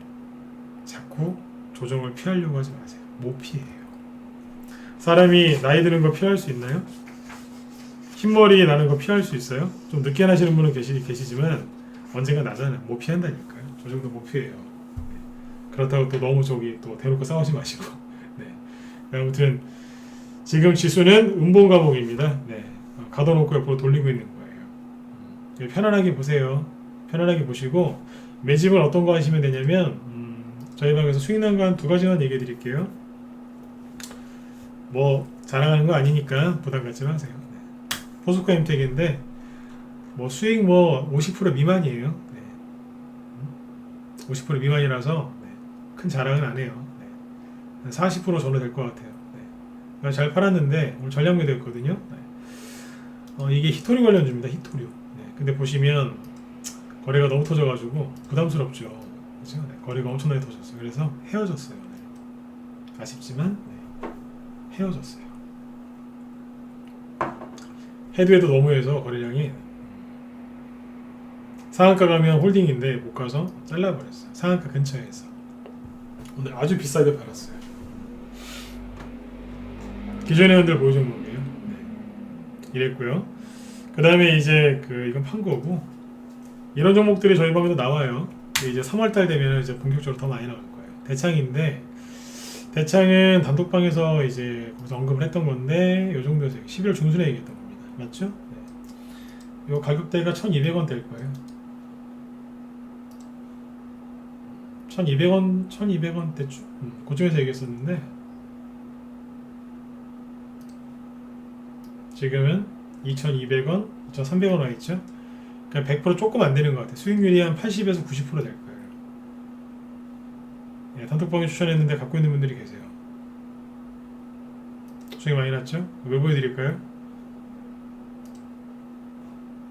자꾸 조정을 피하려고 하지 마세요. 못 피해요. 사람이 나이 드는 거 피할 수 있나요? 흰머리 나는 거 피할 수 있어요? 좀 늦게 나시는 분은 계시지만 언젠가 나잖아요. 못 피한다니까요. 저 정도 못 피해요. 네. 그렇다고 또 너무 또 대놓고 싸우지 마시고. 네. 아무튼 지금 지수는 음봉 가봉입니다. 네. 가둬놓고 옆으로 돌리고 있는 거예요. 편안하게 보세요. 편안하게 보시고 매집은 어떤 거 하시면 되냐면 저희 방에서 수익 난 거 한 2가지만 얘기해 드릴게요. 뭐 자랑하는 거 아니니까 부담 갖지 마세요. 네. 포스코 엠텍인데 뭐 수익 뭐 50% 미만이에요. 네. 50% 미만이라서 네. 큰 자랑은 안 해요. 네. 40% 정도 될 것 같아요. 네. 잘 팔았는데 오늘 전략 매도했거든요. 네. 이게 히토류 관련주입니다. 히토류. 네. 근데 보시면 거래가 너무 터져가지고 부담스럽죠. 그렇죠? 네. 거래가 엄청나게 터졌어요. 그래서 헤어졌어요. 네. 아쉽지만 네. 헤어졌어요. 해도 너무해서 거래량이 상한가 가면 홀딩인데 못 가서 잘라버렸어요. 상한가 근처에서 오늘 아주 비싸게 팔았어요. 기존 회원들 보유 종목이에요. 네. 이랬고요. 그 다음에 이제 이건 판 거고 이런 종목들이 저희 방에도 나와요. 이제 3월달 되면 이제 본격적으로 더 많이 나올 거예요. 대창인데 대창은 단독방에서 이제 거기서 언급을 했던 건데 요 정도에서 11월 중순에 얘기했던 겁니다. 맞죠? 네. 요 가격대가 1,200원 될 거예요. 1,200원 대충 그쪽에서 얘기했었는데 지금은 2,200원, 2,300원 와 있죠. 그냥 100% 조금 안 되는 것 같아요. 수익률이 한 80에서 90% 될 거예요. 예, 단톡방에 추천했는데 갖고 있는 분들이 계세요. 수익 많이 났죠? 왜 보여드릴까요?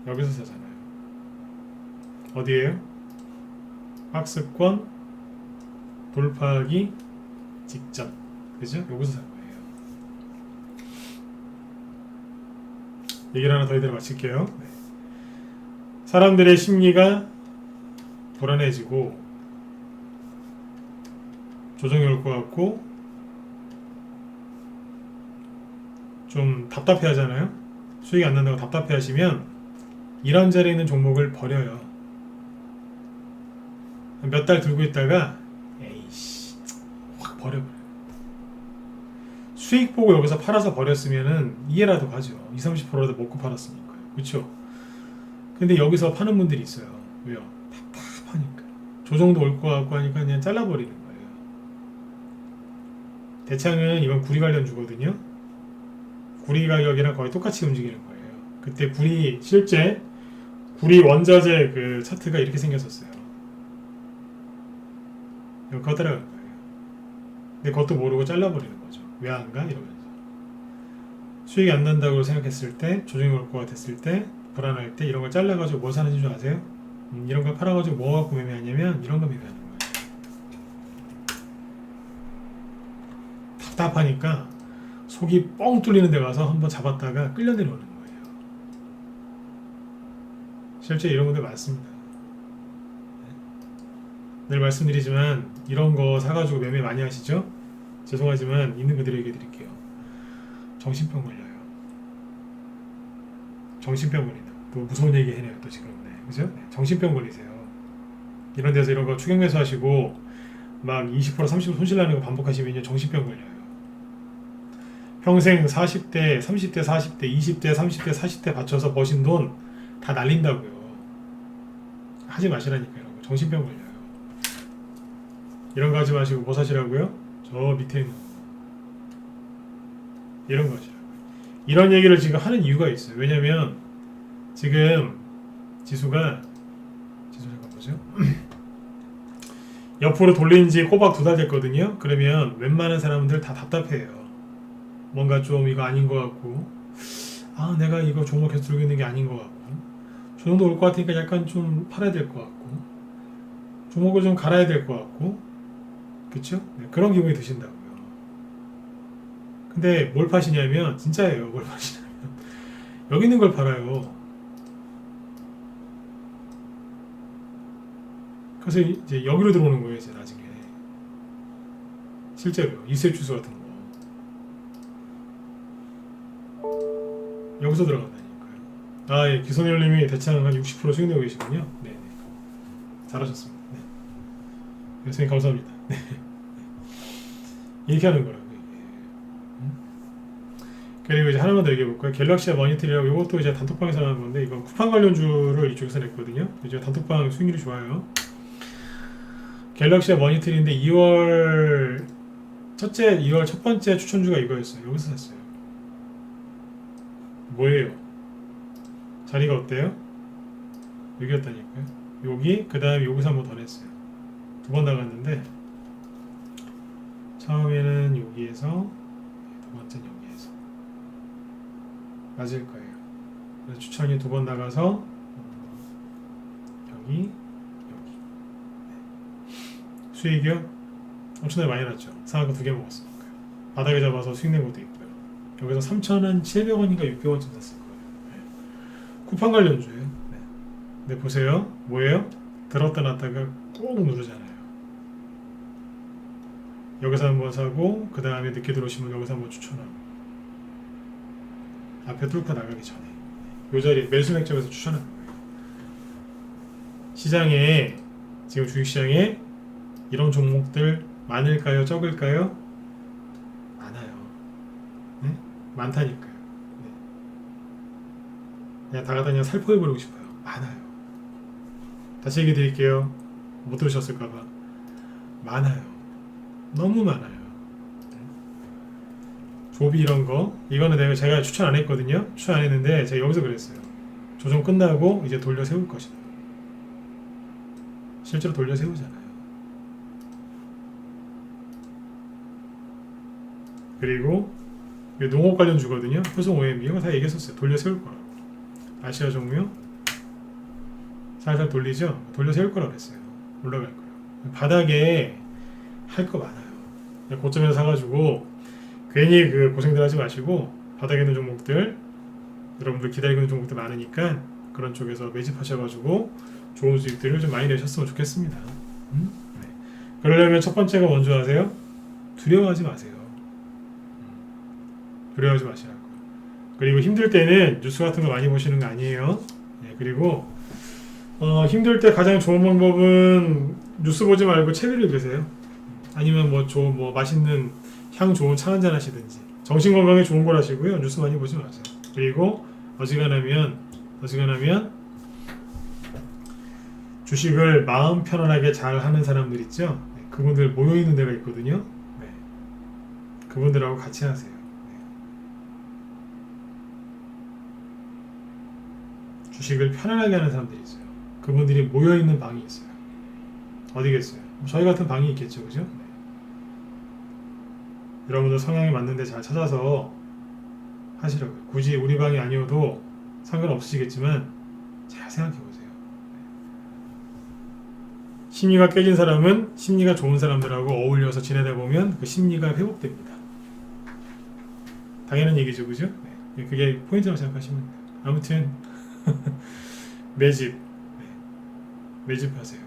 여기서 사잖아요. 어디에요? 박스권 돌파하기 직전. 그죠? 여기서 산 거예요. 얘기를 하나 더 이대로 마칠게요. 네. 사람들의 심리가 불안해지고 조정이 올 것 같고 좀 답답해 하잖아요. 수익이 안 난다고 답답해 하시면 이런 자리에 있는 종목을 버려요. 몇 달 들고 있다가 에이씨 확 버려버려요. 수익 보고 여기서 팔아서 버렸으면은 이해라도 가죠. 20-30%라도 먹고 팔았으니까요. 그렇죠? 근데 여기서 파는 분들이 있어요. 왜요? 답답하니까. 조정도 올 것 같고 하니까 그냥 잘라버리는 거예요. 대창은 이건 구리 관련주거든요. 구리 가격이랑 거의 똑같이 움직이는 거예요. 그때 실제 구리 원자재 그 차트가 이렇게 생겼었어요. 그거 따라갈 거예요. 근데 그것도 모르고 잘라버리는 거죠. 왜 안 가? 이러면서. 수익이 안 난다고 생각했을 때, 조정이 올 것 같았을 때, 불안할 때 이런 걸 잘라가지고 뭐 사는지 줄 아세요? 이런 걸 팔아가지고 뭐 갖고 매매하냐면 이런 거 매매하는 거예요. 답답하니까 속이 뻥 뚫리는 데 가서 한번 잡았다가 끌려 내려오는 거예요. 실제 이런 분들 많습니다. 늘 말씀드리지만 이런 거 사가지고 매매 많이 하시죠? 죄송하지만 있는 그대로 얘기해 드릴게요. 정신병 걸려요. 정신병 걸린다. 또 무서운 얘기 해내요 또 지금. 네. 그죠? 네. 정신병 걸리세요. 이런 데서 이런 거 추격 매수하시고 막 20% 30% 손실 나는 거 반복하시면 정신병 걸려요. 평생 40대, 30대, 40대, 20대, 30대, 40대 받쳐서 버신 돈 다 날린다고요. 하지 마시라니까요. 정신병 걸려요. 이런 거 하지 마시고 뭐 사시라고요? 저 밑에 있는 거. 이런 거 하시라고요. 이런 얘기를 지금 하는 이유가 있어요. 왜냐면 지금 지수 잠깐 보죠. 옆으로 돌린 지 꼬박 2달 됐거든요. 그러면 웬만한 사람들 다 답답해요. 뭔가 좀 이거 아닌 것 같고, 아 내가 이거 종목 계속 들고 있는 게 아닌 것 같고, 저 정도 올 것 같으니까 약간 좀 팔아야 될 것 같고, 종목을 좀 갈아야 될 것 같고, 그쵸? 네, 그런 기분이 드신다고요. 근데 뭘 파시냐면 진짜예요. 뭘 파시냐면 여기 있는 걸 팔아요. 그래서 이제 여기로 들어오는 거예요. 이제 나중에 실제로 이세 주수 같은 거 여기서 들어간다니까요. 아, 예, 기선일님이 대창 한 60% 수익 내고 계시군요. 네, 잘하셨습니다. 네. 선생님 감사합니다. 네. 이렇게 하는 거라고요. 그리고 이제 하나만 더 얘기해 볼까요? 갤럭시와 머니터리라고 이것도 이제 단톡방에서 나온 건데 이건 쿠팡 관련주를 이쪽에서 냈거든요. 이제 단톡방 수익률이 좋아요. 갤럭시와 머니터리인데 2월 첫 번째 추천주가 이거였어요. 여기서 샀어요. 뭐예요? 자리가 어때요? 여기였다니까요. 여기 그 다음에 여기서 한번 더 냈어요. 2번 나갔는데 처음에는 여기에서 두 번째는 여기에서 맞을 거예요. 그래서 추천이 2번 나가서 여기 수익이요? 엄청나게 많이 났죠. 상한 거 2개 먹었어요. 바닥에 잡아서 수익 낸 것도 있고요. 여기서 3,700원인가 600원쯤 샀을 거예요. 네. 쿠팡 관련주예요. 네. 근데 보세요. 뭐예요? 들었다 놨다가 꾹 누르잖아요. 여기서 한번 사고 그 다음에 늦게 들어오시면 여기서 한번 추천하고 앞에 뚫고 나가기 전에 이 자리 매수 맥점에서 추천하는 거예요. 시장에 지금 주식시장에 이런 종목들 많을까요? 적을까요? 많아요. 네? 많다니까요. 네. 그냥 다 갖다 그냥 살포해버리고 싶어요. 많아요. 다시 얘기 드릴게요. 못 들으셨을까봐. 많아요. 너무 많아요. 조비 이런 거 이거는 제가 추천 안 했거든요. 추천 안 했는데 제가 여기서 그랬어요. 조정 끝나고 이제 돌려 세울 것이다. 실제로 돌려 세우잖아요. 그리고 농업 관련 주거든요. 효성 OMB 이거 다 얘기했었어요. 돌려 세울 거라고. 아시아 종료 살살 돌리죠. 돌려 세울 거라고 했어요. 올라갈 거라고. 바닥에 할 거 많아요. 고점에서 사가지고 괜히 그 고생들 하지 마시고 바닥에 있는 종목들 여러분들 기다리고 있는 종목들 많으니까 그런 쪽에서 매집하셔가지고 좋은 수익들을 좀 많이 내셨으면 좋겠습니다. 네. 그러려면 첫 번째가 먼저 하세요. 두려워하지 마세요. 두려워하지 마시라고요. 그리고 힘들 때는 뉴스 같은 거 많이 보시는 거 아니에요. 네. 그리고 힘들 때 가장 좋은 방법은 뉴스 보지 말고 책 읽으세요. 아니면 뭐 맛있는 향 좋은 차 한잔 하시든지 정신 건강에 좋은 걸 하시고요. 뉴스 많이 보지 마세요. 그리고 어지간하면 주식을 마음 편안하게 잘 하는 사람들 있죠. 네, 그분들 모여 있는 데가 있거든요. 네, 그분들하고 같이 하세요. 네. 주식을 편안하게 하는 사람들이 있어요. 그분들이 모여 있는 방이 있어요. 어디겠어요? 저희 같은 방이 있겠죠, 그죠? 네. 여러분들 성향에 맞는데 잘 찾아서 하시라고요. 굳이 우리 방이 아니어도 상관없으시겠지만 잘 생각해보세요. 심리가 깨진 사람은 심리가 좋은 사람들하고 어울려서 지내다 보면 그 심리가 회복됩니다. 당연한 얘기죠, 그죠? 네. 그게 포인트라고 생각하시면 돼요. 아무튼 매집, 네. 매집하세요.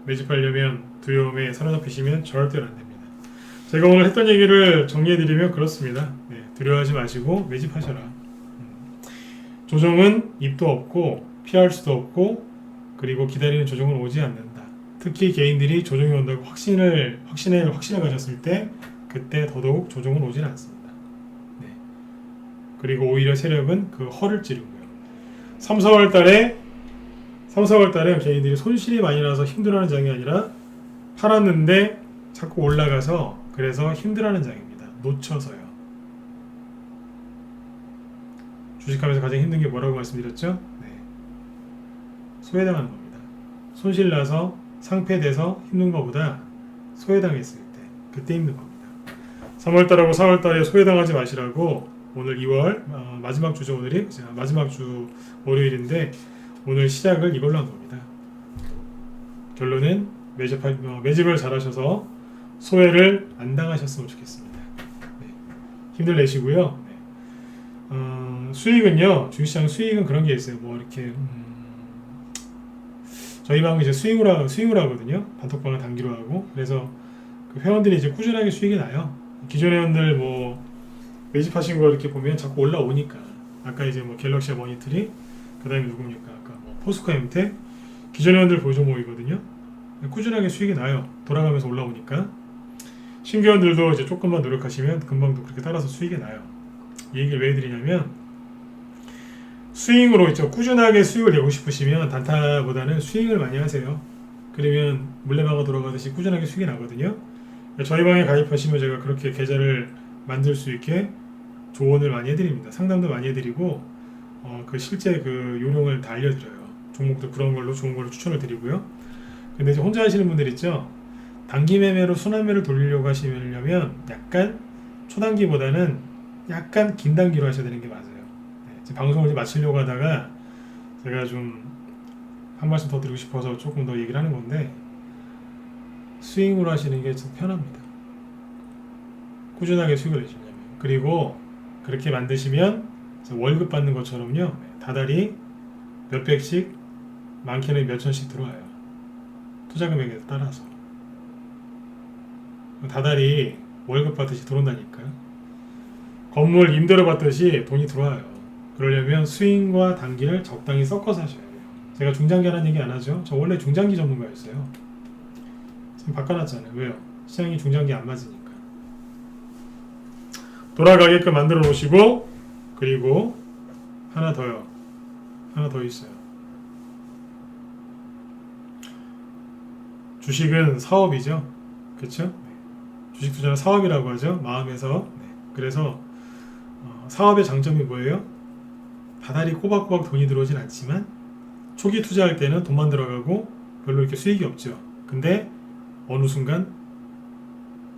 매집하려면 두려움에 사로잡히시면 절대로 안 됩니다. 제가 오늘 했던 얘기를 정리해드리면 그렇습니다. 네. 두려워하지 마시고 매집하셔라. 조정은 입도 없고 피할 수도 없고 그리고 기다리는 조정은 오지 않는다. 특히 개인들이 조정이 온다고 확신을 가졌을 때 그때 더더욱 조정은 오질 않습니다. 네. 그리고 오히려 세력은 그 허를 찌르고요. 3, 4월 달에 개인들이 손실이 많이 나서 힘들어하는 장이 아니라 팔았는데 자꾸 올라가서 그래서 힘들어하는 장입니다. 놓쳐서요. 주식하면서 가장 힘든 게 뭐라고 말씀드렸죠? 네. 소외당하는 겁니다. 손실 나서 상폐돼서 힘든 것보다 소외당했을 때 그때 힘든 겁니다. 3월달하고 4월달에 소외당하지 마시라고 오늘 2월 마지막 주죠. 오늘이 마지막 주 월요일인데 오늘 시작을 이걸로 한 겁니다. 결론은 매집을 잘하셔서 소외를 안 당하셨으면 좋겠습니다. 네. 힘들 내시고요. 네. 수익은요. 주식시장 수익은 그런 게 있어요. 뭐 이렇게 저희 방은 이제 스윙을 하거든요. 단톡방을 단기로 하고 그래서 그 회원들이 이제 꾸준하게 수익이 나요. 기존 회원들 뭐 매집하신 거 이렇게 보면 자꾸 올라오니까 아까 이제 뭐 갤럭시아 머니트리 그다음에 누굽니까 아까 뭐 포스코 엠텍 기존 회원들 보조 모이거든요. 꾸준하게 수익이 나요. 돌아가면서 올라오니까 신규 회원들도 이제 조금만 노력하시면 금방도 그렇게 따라서 수익이 나요. 이 얘기를 왜 해드리냐면 스윙으로 있죠. 꾸준하게 수익을 내고 싶으시면 단타보다는 스윙을 많이 하세요. 그러면 물레방아 돌아가듯이 꾸준하게 수익이 나거든요. 저희 방에 가입하시면 제가 그렇게 계좌를 만들 수 있게 조언을 많이 해드립니다. 상담도 많이 해드리고 그 실제 그 요령을 다 알려드려요. 종목도 그런 걸로 좋은 걸로 추천을 드리고요. 근데 이제 혼자 하시는 분들 있죠. 단기 매매로 순환매를 돌리려고 하시려면 약간 초단기보다는 약간 긴 단기로 하셔야 되는 게 맞아요. 네, 방송을 이제 마치려고 하다가 제가 좀 한 말씀 더 드리고 싶어서 조금 더 얘기를 하는 건데 스윙으로 하시는 게 좀 편합니다. 꾸준하게 수익을 내시려면. 그리고 그렇게 만드시면 월급 받는 것처럼요. 다달이 몇백씩 많게는 몇천씩 들어와요. 투자 금액에 따라서. 다달이 월급 받듯이 들어온다니까요. 건물 임대료 받듯이 돈이 들어와요. 그러려면 스윙과 단기를 적당히 섞어서 하셔야 돼요. 제가 중장기 하라는 얘기 안 하죠. 저 원래 중장기 전문가였어요. 지금 바꿔놨잖아요. 왜요? 시장이 중장기 안 맞으니까. 돌아가게끔 만들어 놓으시고 그리고 하나 더요. 하나 더 있어요. 주식은 사업이죠. 그렇죠? 네. 주식 투자는 사업이라고 하죠. 마음에서. 네. 그래서 사업의 장점이 뭐예요? 다달이 꼬박꼬박 돈이 들어오진 않지만 초기 투자할 때는 돈만 들어가고 별로 이렇게 수익이 없죠. 근데 어느 순간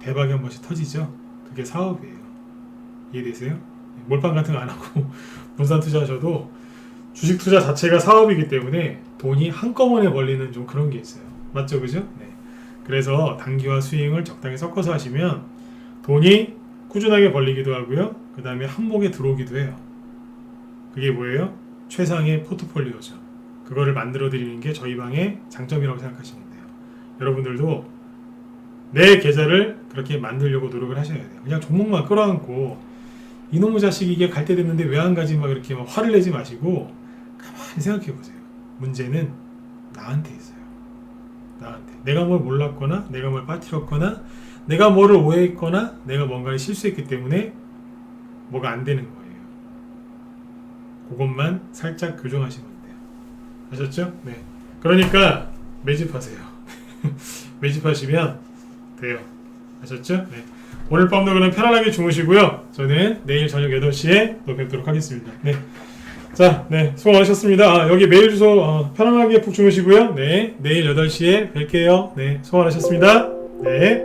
대박이 한 번씩 터지죠. 그게 사업이에요. 이해되세요? 몰빵 같은 거 안 하고 분산 투자하셔도 주식 투자 자체가 사업이기 때문에 돈이 한꺼번에 벌리는 좀 그런 게 있어요. 맞죠? 그죠? 네. 그래서 단기와 스윙을 적당히 섞어서 하시면 돈이 꾸준하게 벌리기도 하고요. 그 다음에 한목에 들어오기도 해요. 그게 뭐예요? 최상의 포트폴리오죠. 그거를 만들어 드리는 게 저희 방의 장점이라고 생각하시면 돼요. 여러분들도 내 계좌를 그렇게 만들려고 노력을 하셔야 돼요. 그냥 종목만 끌어안고 이놈의 자식이 이게 갈 때 됐는데 왜 안 가지 막 이렇게 막 화를 내지 마시고 가만히 생각해 보세요. 문제는 나한테 있어요. 나한테. 내가 뭘 몰랐거나 내가 뭘 빠뜨렸거나 내가 뭐를 오해했거나 내가 뭔가를 실수했기 때문에 뭐가 안 되는 거예요. 그것만 살짝 교정하시면 돼요. 아셨죠? 네. 그러니까 매집하세요. 매집하시면 돼요. 아셨죠? 네. 오늘 밤도 그럼 편안하게 주무시고요. 저는 내일 저녁 8시에 또 뵙도록 하겠습니다. 네. 자, 네. 수고 많으셨습니다. 여기 메일 주소 편안하게 푹 주무시고요. 네. 내일 8시에 뵐게요. 네. 수고 많으셨습니다. 네.